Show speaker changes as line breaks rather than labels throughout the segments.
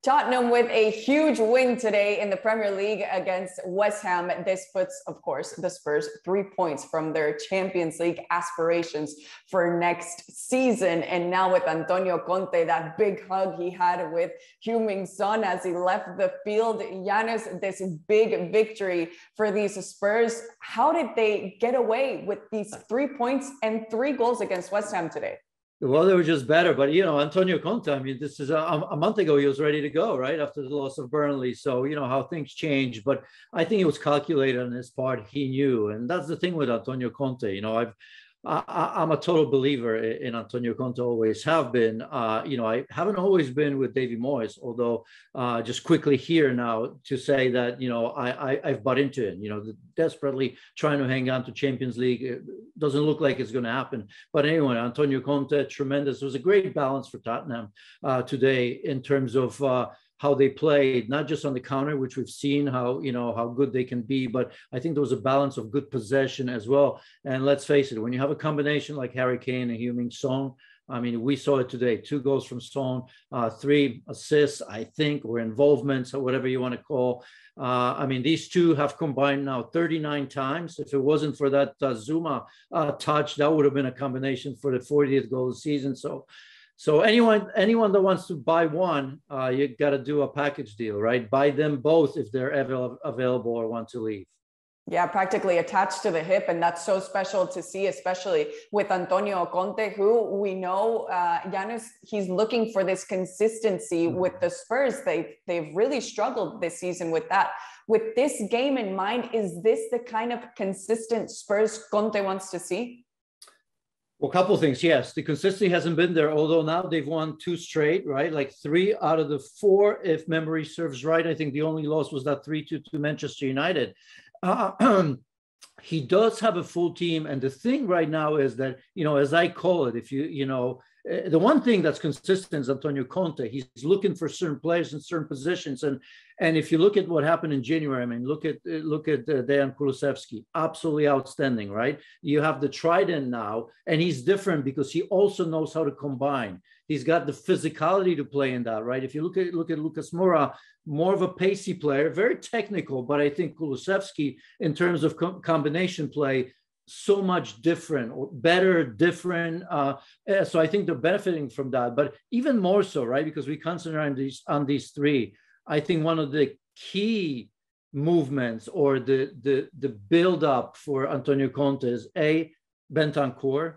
Tottenham with a huge win today in the Premier League against West Ham. This puts, of course, the Spurs 3 points from their Champions League aspirations for next season. And now with Antonio Conte, that big hug he had with Heung-min's son as he left the field. Janusz, this big victory for these Spurs. How did they get away with these 3 points and 3 goals against West Ham today?
Well, they were just better. But, Antonio Conte, I mean, this is a month ago, he was ready to go, right, after the loss of Burnley. So, how things change. But I think it was calculated on his part. He knew. And that's the thing with Antonio Conte. I'm a total believer in Antonio Conte, always have been. I haven't always been with Davy Moyes, although just quickly here now to say that, I've bought into it, desperately trying to hang on to Champions League. It doesn't look like it's going to happen. But anyway, Antonio Conte, tremendous. It was a great balance for Tottenham today in terms of how they played, not just on the counter, which we've seen how good they can be, but I think there was a balance of good possession as well. And let's face it, when you have a combination like Harry Kane and Heung-min Son, I mean, we saw it today, 2 goals from Son, 3 assists, I think, or involvements, or whatever you want to call. These two have combined now 39 times. If it wasn't for that Zuma touch, that would have been a combination for the 40th goal of the season. So anyone that wants to buy one, you got to do a package deal, right? Buy them both if they're available or want to leave.
Yeah, practically attached to the hip. And that's so special to see, especially with Antonio Conte, who we know, Janusz, he's looking for this consistency with the Spurs. They've really struggled this season with that. With this game in mind, is this the kind of consistent Spurs Conte wants to see?
Well, a couple of things. Yes, the consistency hasn't been there, although now they've won 2 straight, right? Like 3 out of the 4, if memory serves right. I think the only loss was that 3-2 to Manchester United. He does have a full team. And the thing right now is that, as I call it, if the one thing that's consistent is Antonio Conte. He's looking for certain players in certain positions. And if you look at what happened in January, I mean, look at Dejan Kulusevski, absolutely outstanding, right? You have the trident now, and he's different because he also knows how to combine. He's got the physicality to play in that, right? If you look at Lucas Moura, more of a pacey player, very technical, but I think Kulusevski, in terms of combination play, so much different or better, different. So I think they're benefiting from that, but even more so, right? Because we concentrate on these 3. I think one of the key movements or the build up for Antonio Conte is Bentancur.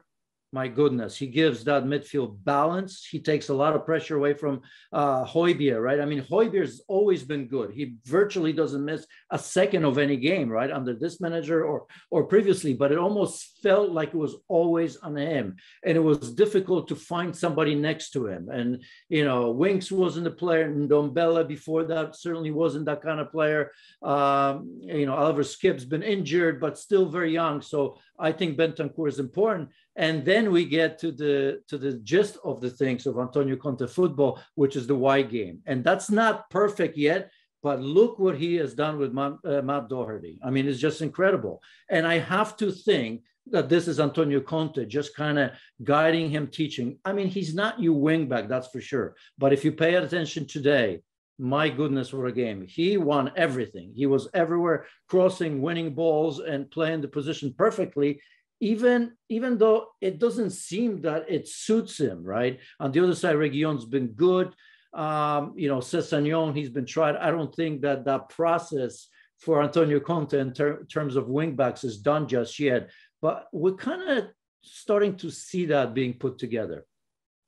My goodness, he gives that midfield balance. He takes a lot of pressure away from Højbjerg, right? I mean, Højbjerg has always been good. He virtually doesn't miss a second of any game, right? Under this manager or previously, but it almost felt like it was always on him. And it was difficult to find somebody next to him. And, Winks wasn't the player. Ndombele before that certainly wasn't that kind of player. Oliver Skipp's been injured, but still very young. So I think Bentancur is important. And then we get to the gist of the things of Antonio Conte football, which is the wide game. And that's not perfect yet, but look what he has done with Matt Doherty. I mean, it's just incredible. And I have to think that this is Antonio Conte just kind of guiding him, teaching. I mean, he's not your wing back, that's for sure. But if you pay attention today, my goodness, what a game. He won everything. He was everywhere, crossing, winning balls, and playing the position perfectly. Even though it doesn't seem that it suits him, right? On the other side, Reguilón's been good. Sessegnon, he's been tried. I don't think that process for Antonio Conte in terms of wingbacks is done just yet. But we're kind of starting to see that being put together.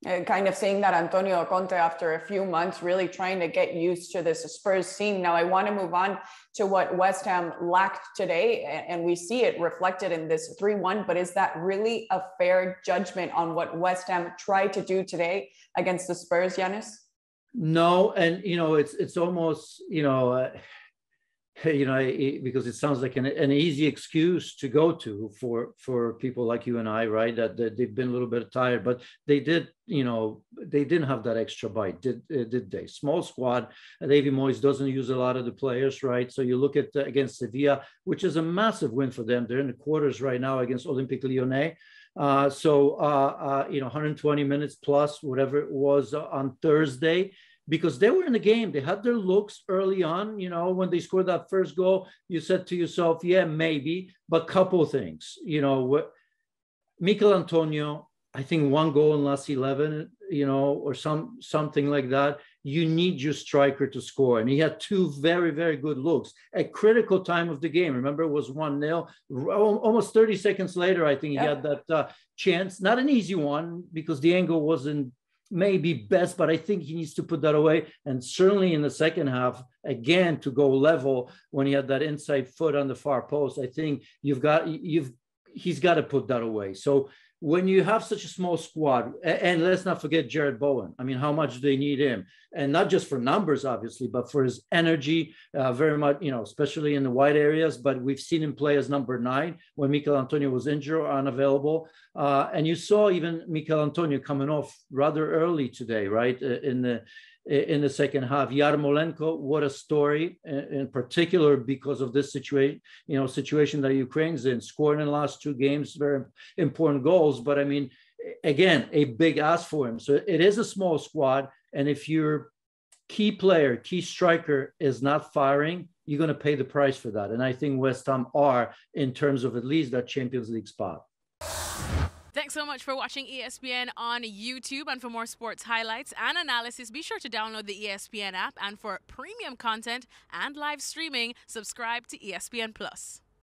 And kind of seeing that Antonio Conte, after a few months, really trying to get used to this Spurs team. Now, I want to move on to what West Ham lacked today, and we see it reflected in this 3-1, but is that really a fair judgment on what West Ham tried to do today against the Spurs, Janusz?
No, and, it's almost, because it sounds like an easy excuse to go to for people like you and I, right? That they've been a little bit tired, but they did, they didn't have that extra bite, did they? Small squad. Davy Moyes doesn't use a lot of the players, right? So you look at against Sevilla, which is a massive win for them. They're in the quarters right now against Olympique Lyonnais. 120 minutes plus whatever it was on Thursday. because they were in the game. They had their looks early on. You know, when they scored that first goal, you said to yourself, yeah, maybe, but couple of things. You know, Michael Antonio, I think 1 goal in last 11, you know, or something like that. You need your striker to score. And he had 2 very, very good looks at critical time of the game. Remember, it was 1-0. Almost 30 seconds later, I think he had that chance. Not an easy one because the angle wasn't maybe best, but I think he needs to put that away. And certainly in the second half, again, to go level when he had that inside foot on the far post, I think he's got to put that away. So when you have such a small squad, and let's not forget Jared Bowen. I mean, how much they need him, and not just for numbers, obviously, but for his energy, very much, you know, especially in the wide areas. But we've seen him play as number 9 when Michael Antonio was injured or unavailable. And you saw even Michael Antonio coming off rather early today, right? In the second half. Yarmolenko, what a story, in particular because of this situation that Ukraine's in, scoring in the last 2 games, very important goals. But I mean, again, a big ask for him. So it is a small squad. And if your key player, key striker is not firing, you're going to pay the price for that. And I think West Ham are, in terms of at least that Champions League spot.
Thanks so much for watching ESPN on YouTube. And for more sports highlights and analysis, be sure to download the ESPN app. And for premium content and live streaming, subscribe to ESPN Plus.